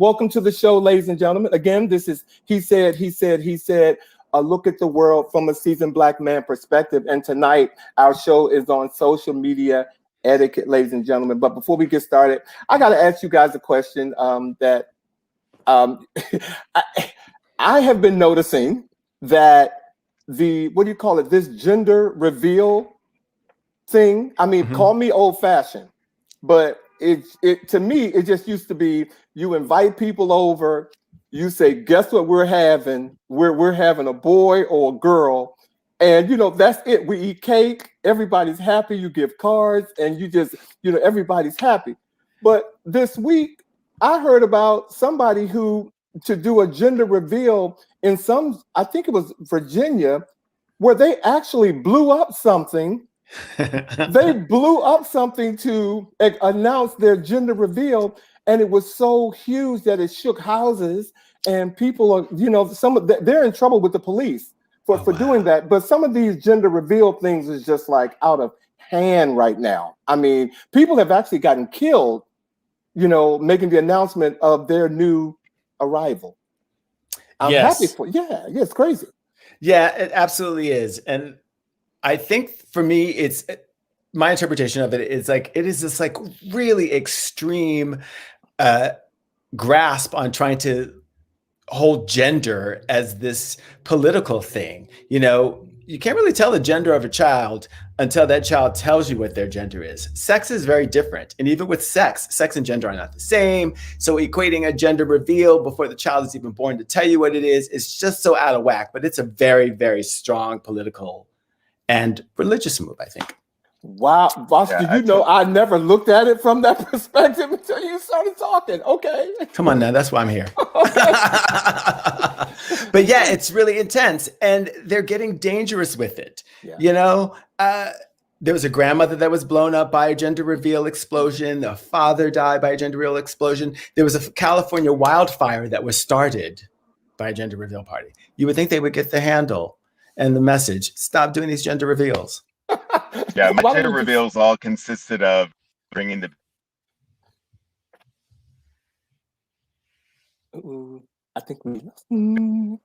Welcome to the show, ladies and gentlemen. Again, this is He Said, He Said, He Said, a look at the world from a seasoned Black man perspective. And tonight, our show is on social media etiquette, ladies and gentlemen. But before we get started, I got to ask you guys a question that I have been noticing that this gender reveal thing. I mean, call me old fashioned, but it to me, it just used to be you invite people over, you say, guess what we're having? We're having a boy or a girl, and that's it. We eat cake, everybody's happy, you give cards, and you just, everybody's happy. But this week I heard about somebody who to do a gender reveal in I think it was Virginia, where they actually blew up something. They blew up something to announce their gender reveal, and it was so huge that it shook houses. And people are, they're in trouble with the police for doing that. But some of these gender reveal things is just like out of hand right now. I mean, people have actually gotten killed, making the announcement of their new arrival. I'm happy for, it's crazy. Yeah, it absolutely is. And I think for me, it's my interpretation of it is like, it is this like really extreme grasp on trying to hold gender as this political thing. You can't really tell the gender of a child until that child tells you what their gender is. Sex is very different. And even with sex and gender are not the same. So equating a gender reveal before the child is even born to tell you what it is just so out of whack. But it's a very, very strong political and religious move, I think. Wow, boss, I never looked at it from that perspective until you started talking. Okay. Come on now, that's why I'm here. But yeah, it's really intense and they're getting dangerous with it. Yeah. There was a grandmother that was blown up by a gender reveal explosion. A father died by a gender reveal explosion. There was a California wildfire that was started by a gender reveal party. You would think they would get the handle and the message, stop doing these gender reveals. Yeah, my gender reveals all consisted of bringing the. I think we. Oh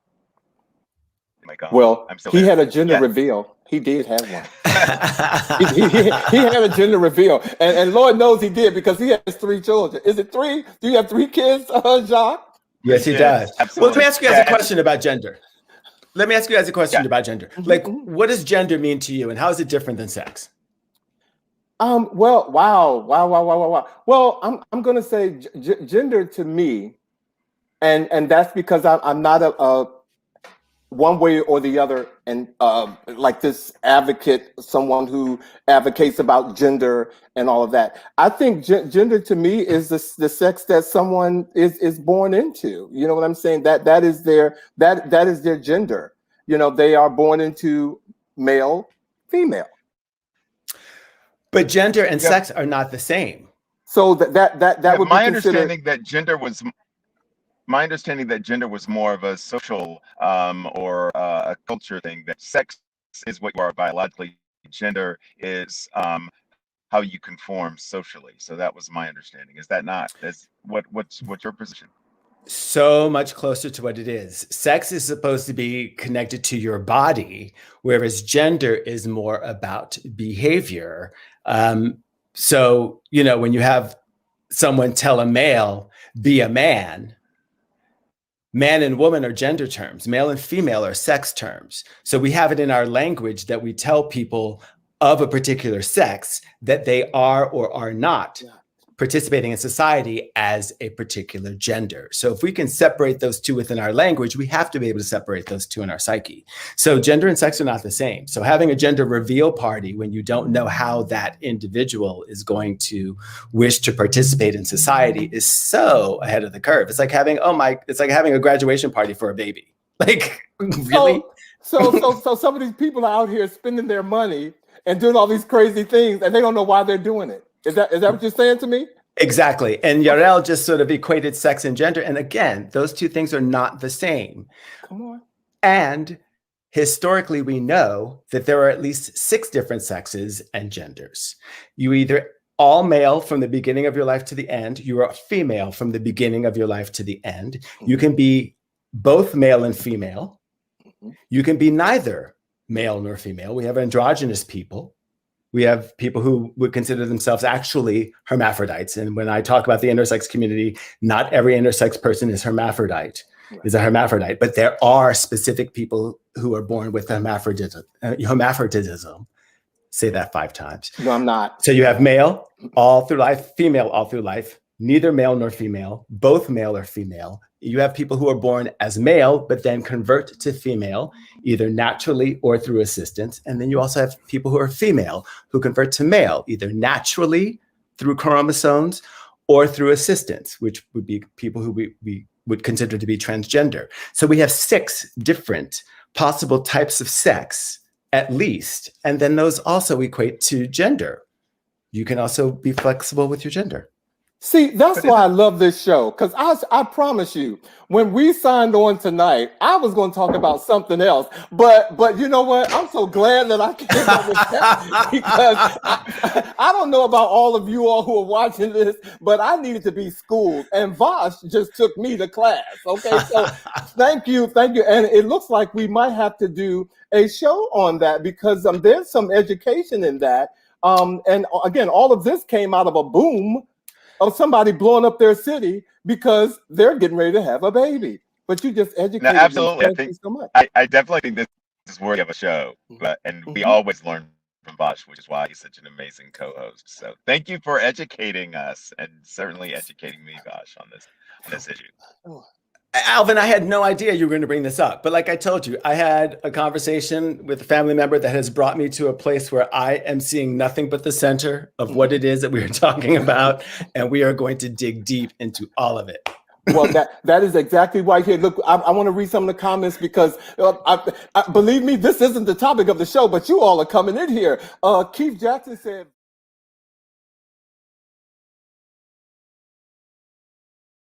my God. Well, he had a gender reveal. He did have one. he had a gender reveal, and Lord knows he did because he has 3 children. Is it 3? Do you have 3 kids, Jacques? Yes, he does. Absolutely. Well, let me ask you guys a question about gender. Like, what does gender mean to you, and how is it different than sex? Well, wow. Well, I'm going to say gender to me, and that's because I'm not a one way or the other, and like this advocate, someone who advocates about gender and all of that. I think gender to me is the sex that someone is born into. You know what I'm saying? That is their gender. They are born into male, female. But gender and sex are not the same. So that would be my understanding that gender was. My understanding that gender was more of a social or a culture thing. That sex is what you are biologically. Gender is how you conform socially. So that was my understanding. Is that not? What's your position? So much closer to what it is. Sex is supposed to be connected to your body, whereas gender is more about behavior. So, when you have someone tell a male, be a man and woman are gender terms. Male and female are sex terms. So we have it in our language that we tell people of a particular sex that they are or are not participating in society as a particular gender. So if we can separate those two within our language, we have to be able to separate those two in our psyche. So gender and sex are not the same. So having a gender reveal party when you don't know how that individual is going to wish to participate in society is so ahead of the curve. It's like having a graduation party for a baby. Like, really? So some of these people are out here spending their money and doing all these crazy things, and they don't know why they're doing it. Is that what you're saying to me? Exactly. And Yarel just sort of equated sex and gender. And again, those two things are not the same. Come on. And historically, we know that there are at least 6 different sexes and genders. You either all male from the beginning of your life to the end. You are female from the beginning of your life to the end. You can be both male and female. You can be neither male nor female. We have androgynous people. We have people who would consider themselves actually hermaphrodites. And when I talk about the intersex community, not every intersex person is hermaphrodite, is a hermaphrodite, but there are specific people who are born with hermaphroditism. Say that 5 times. No, I'm not. So you have male all through life, female all through life, neither male nor female, both male or female. You have people who are born as male, but then convert to female, either naturally or through assistance. And then you also have people who are female who convert to male, either naturally through chromosomes or through assistance, which would be people who we would consider to be transgender. So we have 6 different possible types of sex, at least. And then those also equate to gender. You can also be flexible with your gender. See, that's why I love this show, because I promise you, when we signed on tonight, I was going to talk about something else. But you know what? I'm so glad that I came up with that, because I don't know about all of you all who are watching this, but I needed to be schooled, and Vosh just took me to class. Okay, so thank you. And it looks like we might have to do a show on that, because there's some education in that. And again, all of this came out of a boom of somebody blowing up their city because they're getting ready to have a baby. But you just educated No, absolutely. me. Thank you so much. I definitely think this is worthy of a show. And we always learn from Bosch, which is why he's such an amazing co-host. So thank you for educating us, and certainly educating me, Bosch, on this issue. Alvin, I had no idea you were going to bring this up, but like I told you, I had a conversation with a family member that has brought me to a place where I am seeing nothing but the center of what it is that we are talking about, and we are going to dig deep into all of it. Well, that is exactly why here. Look, I want to read some of the comments, because believe me, this isn't the topic of the show, but you all are coming in here. Keith Jackson said,